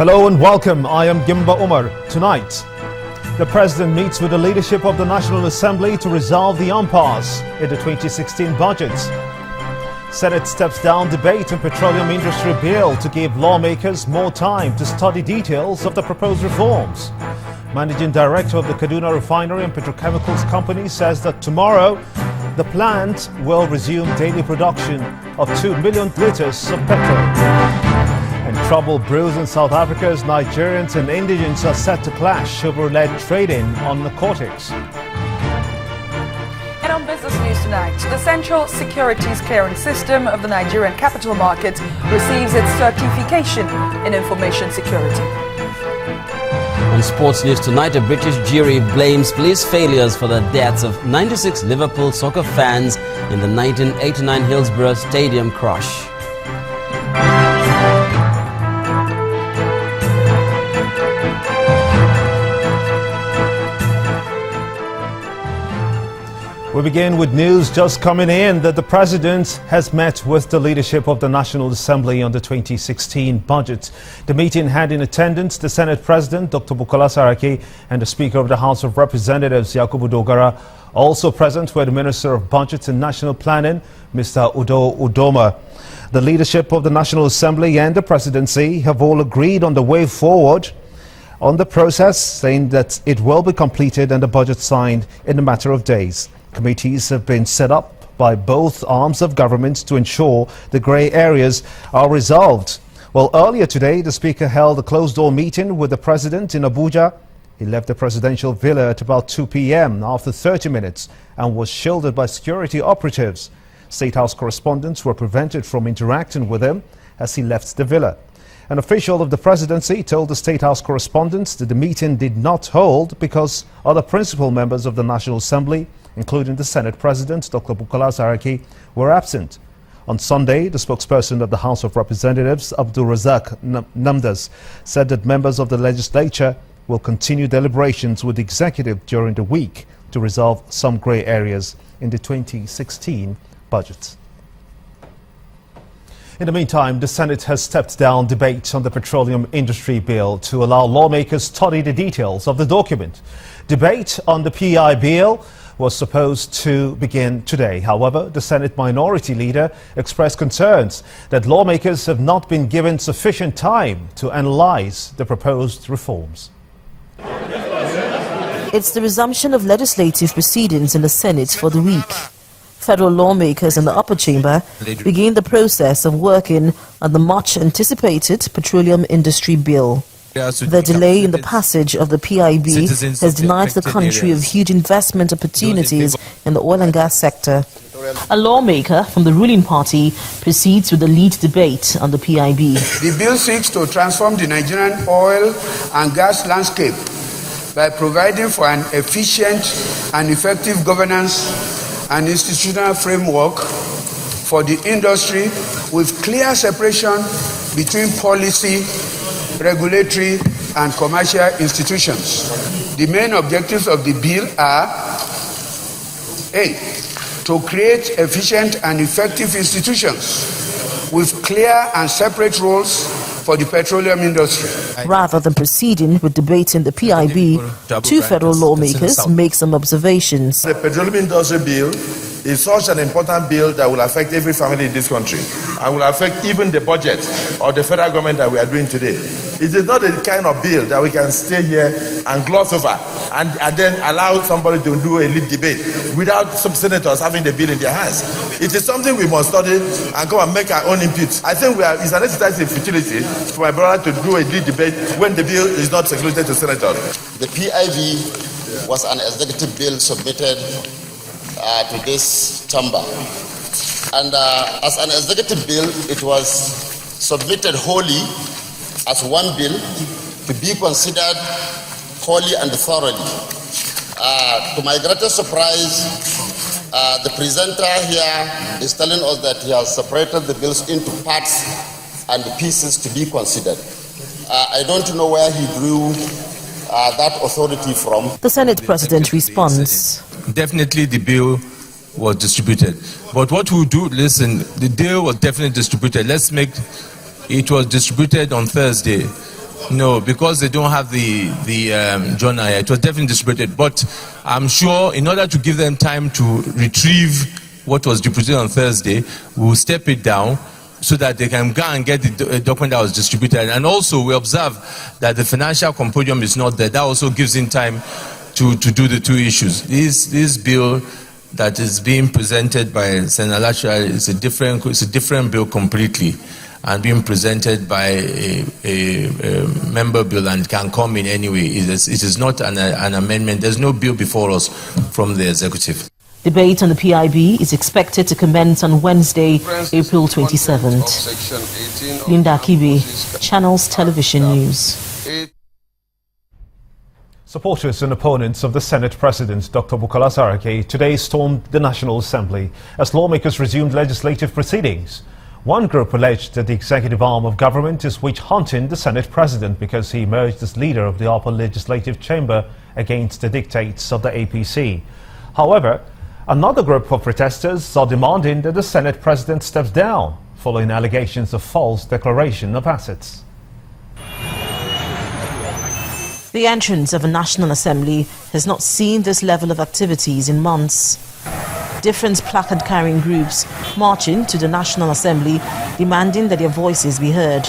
Hello and welcome. I am Gimba Umar. Tonight, the President meets with the leadership of the National Assembly to resolve the impasse in the 2016 budget. Senate steps down debate on petroleum industry bill to give lawmakers more time to study details of the proposed reforms. Managing Director of the Kaduna Refinery and Petrochemicals Company says that tomorrow the plant will resume daily production of 2 million litres of petrol. And trouble brews in South Africa as Nigerians and indigents are set to clash over alleged trading on narcotics. And on business news tonight, the Central Securities Clearance System of the Nigerian capital market receives its certification in information security. On sports news tonight, a British jury blames police failures for the deaths of 96 Liverpool soccer fans in the 1989 Hillsborough Stadium crash. We begin with news just coming in that the President has met with the leadership of the National Assembly on the 2016 budget. The meeting had in attendance the Senate President, Dr. Bukola Saraki, and the Speaker of the House of Representatives, Yakubu Dogara. Also present were the Minister of Budget and National Planning, Mr. Udo Udoma. The leadership of the National Assembly and the Presidency have all agreed on the way forward on the process, saying that it will be completed and the budget signed in a matter of days. Committees have been set up by both arms of government to ensure the grey areas are resolved. Well, earlier today, the Speaker held a closed-door meeting with the President in Abuja. He left the presidential villa at about 2 p.m. after 30 minutes and was shielded by security operatives. State House correspondents were prevented from interacting with him as he left the villa. An official of the Presidency told the State House correspondents that the meeting did not hold because other principal members of the National Assembly, including the Senate President, Dr. Bukola Saraki, were absent. On Sunday, the spokesperson of the House of Representatives, Abdul Razak Namdas, said that members of the legislature will continue deliberations with the executive during the week to resolve some grey areas in the 2016 budget. In the meantime, the Senate has stepped down debate on the petroleum industry bill to allow lawmakers to study the details of the document. Debate on the PIB bill was supposed to begin today. However, the Senate Minority Leader expressed concerns that lawmakers have not been given sufficient time to analyze the proposed reforms. It's the resumption of legislative proceedings in the Senate for the week. Federal lawmakers in the upper chamber begin the process of working on the much-anticipated petroleum industry bill. The delay in the passage of the PIB has denied the country of huge investment opportunities in the oil and gas sector. A lawmaker from the ruling party proceeds with the lead debate on the PIB. The bill seeks to transform the Nigerian oil and gas landscape by providing for an efficient and effective governance and institutional framework for the industry with clear separation between policy, regulatory and commercial institutions. The main objectives of the bill are: A, to create efficient and effective institutions with clear and separate roles for the petroleum industry. Rather than proceeding with debating the PIB, two federal lawmakers make some observations. The petroleum industry bill is such an important bill that will affect every family in this country and will affect even the budget of the federal government that we are doing today. It is not the kind of bill that we can stay here and gloss over and then allow somebody to do a lead debate without some senators having the bill in their hands. It is something we must study and go and make our own input. I think it's an exercise in futility for my brother to do a lead debate when the bill is not circulated to senators. The PIB was an executive bill submitted to this chamber, and as an executive bill it was submitted wholly as one bill to be considered wholly and thoroughly. To my greatest surprise, the presenter here is telling us that he has separated the bills into parts and pieces to be considered. I don't know where he drew that authority from. The Senate President responds. Definitely the bill was distributed. But what we'll do, listen, the deal was definitely distributed. It was distributed on Thursday. No, because they don't have the journal. It was definitely distributed. But I'm sure in order to give them time to retrieve what was distributed on Thursday, we'll step it down so that they can go and get the document that was distributed. And also we observe that the financial compendium is not there. That also gives in time to do the two issues. This bill that is being presented by Senator Lachua is a different bill completely, and being presented by a member bill and can come in anyway. It is not an amendment. There's no bill before us from the executive. Debate on the PIB is expected to commence on Wednesday, April 27th. Linda Akibe, Channels Television News. Supporters and opponents of the Senate President, Dr. Bukola Saraki, today stormed the National Assembly as lawmakers resumed legislative proceedings. One group alleged that the executive arm of government is witch-hunting the Senate President because he emerged as leader of the upper legislative chamber against the dictates of the APC. However, another group of protesters are demanding that the Senate President steps down following allegations of false declaration of assets. The entrance of a National Assembly has not seen this level of activities in months. Different placard-carrying groups marching to the National Assembly demanding that their voices be heard.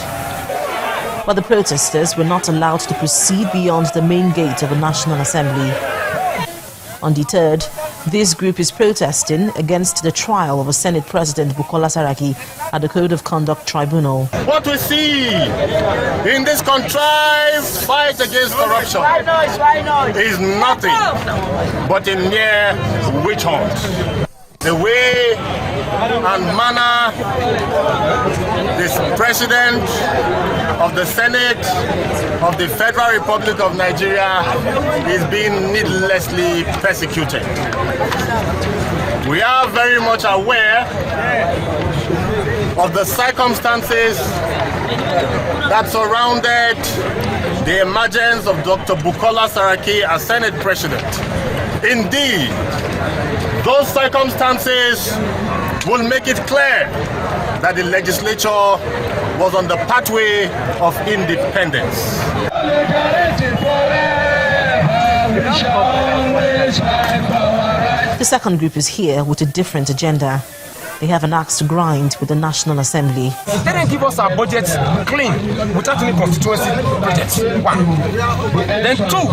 But the protesters were not allowed to proceed beyond the main gate of the National Assembly. Undeterred, this group is protesting against the trial of a Senate President Bukola Saraki at the Code of Conduct Tribunal. What we see in this contrived fight against corruption is nothing but a mere witch hunt. The way and manner this President of the Senate of the Federal Republic of Nigeria is being needlessly persecuted. We are very much aware of the circumstances that surrounded the emergence of Dr. Bukola Saraki as Senate President. Indeed, those circumstances will make it clear that the legislature was on the pathway of independence. The second group is here with a different agenda. They have an axe to grind with the National Assembly. They didn't give us our budget clean without any constituency budget. One. Then two,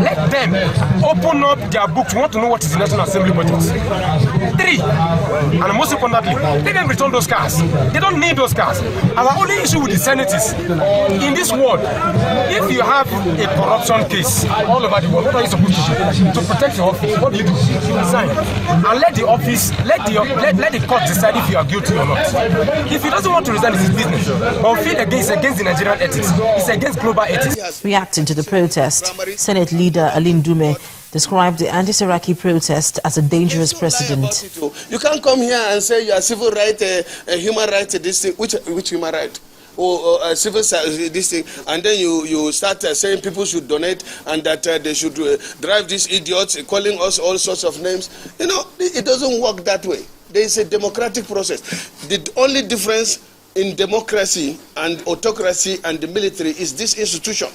let them open up their books. We want to know what is the National Assembly budget. Three, and most importantly, let them return those cars. They don't need those cars. Our only issue with the Senate is, in this world, if you have a corruption case all over the world, what are you supposed to do? To protect your office, what do? You resign. And let the office, let the court decide if you are guilty or not. If he doesn't want to resign, it's his business. But we feel against the Nigerian ethics. It's against global ethics. Reacting to the protest, Senate leader Alim Dume described the anti-Saraki protest as a dangerous precedent. You can't come here and say you are civil right, human rights, this thing. Which human right? Or civil this thing, and then you start saying people should donate and that they should drive these idiots, calling us all sorts of names. You know, it doesn't work that way. There is a democratic process. The only difference in democracy and autocracy and the military is this institution.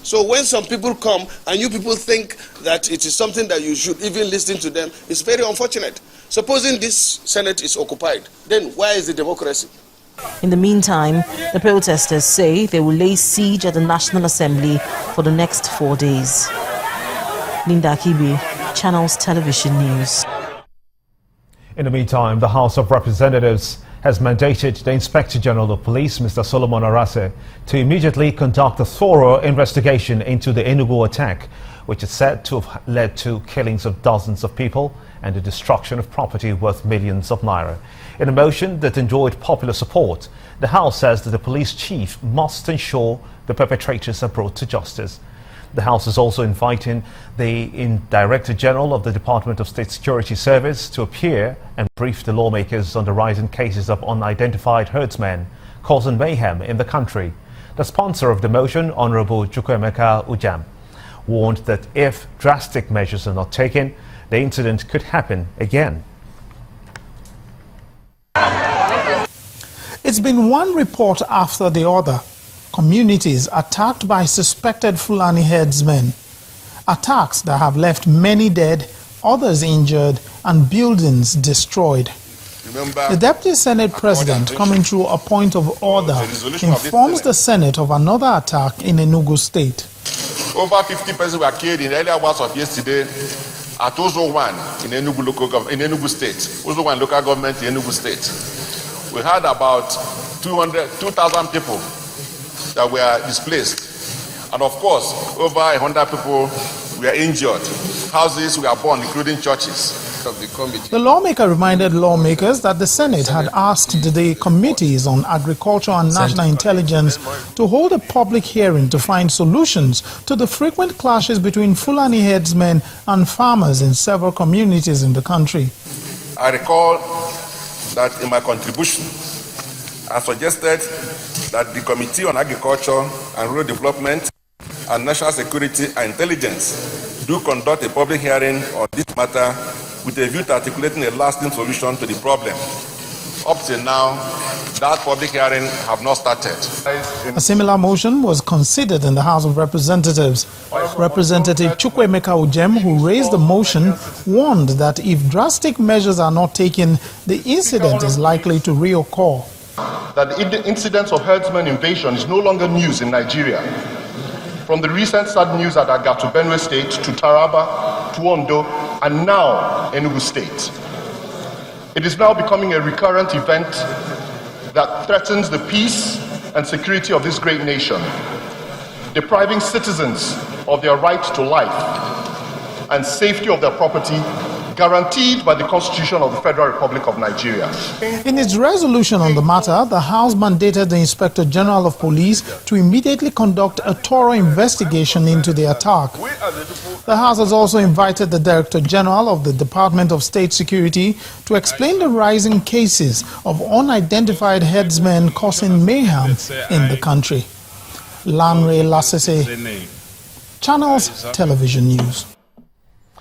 So when some people come and you people think that it is something that you should even listen to them, it's very unfortunate. Supposing this Senate is occupied, then where is the democracy? In the meantime, the protesters say they will lay siege at the National Assembly for the next 4 days. Linda Akibe, Channels Television News. In the meantime, the House of Representatives has mandated the Inspector General of Police, Mr. Solomon Arase, to immediately conduct a thorough investigation into the Enugu attack, which is said to have led to killings of dozens of people and the destruction of property worth millions of naira. In a motion that enjoyed popular support, the House says that the police chief must ensure the perpetrators are brought to justice. The House is also inviting the Director General of the Department of State Security Service to appear and brief the lawmakers on the rising cases of unidentified herdsmen causing mayhem in the country. The sponsor of the motion, Honorable Chukwuemeka Ujam, warned that if drastic measures are not taken, the incident could happen again. It's been one report after the other communities attacked by suspected Fulani herdsmen. Attacks that have left many dead, others injured, and buildings destroyed. The Deputy Senate President, coming through a point of order, informs the Senate of another attack in Enugu State. Over 50 persons were killed in the earlier hours of yesterday at Ozo 1 in Enugu State, Ozo 1 local government in Enugu State. We had about 2,000 people that were displaced. And of course, over 100 people were injured. Houses were burned, including churches. The lawmaker reminded lawmakers that the Senate had asked the committees on agriculture and national intelligence to hold a public hearing to find solutions to the frequent clashes between Fulani herdsmen and farmers in several communities in the country. I recall that in my contribution, I suggested that the Committee on Agriculture and Rural Development and National Security and Intelligence do conduct a public hearing on this matter with a view to articulating a lasting solution to the problem. Up till now, that public hearing have not started. A similar motion was considered in the House of Representatives. Representative Chukwemeka Ujem, who raised the motion, warned that if drastic measures are not taken, the incident is likely to reoccur. That the incidence of herdsmen invasion is no longer news in Nigeria. From the recent sad news at Agatu Benue State to Taraba, to Ondo, and now Enugu State. It is now becoming a recurrent event that threatens the peace and security of this great nation, depriving citizens of their right to life and safety of their property, guaranteed by the Constitution of the Federal Republic of Nigeria. In its resolution on the matter, the House mandated the Inspector General of Police to immediately conduct a thorough investigation into the attack. The House has also invited the Director General of the Department of State Security to explain the rising cases of unidentified herdsmen causing mayhem in the country. Lanre Lasese, Channels Television News.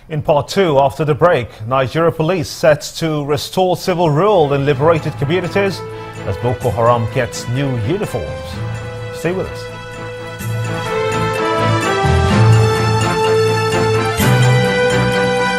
In part two, after the break, Nigeria police set to restore civil rule in liberated communities as Boko Haram gets new uniforms. Stay with us.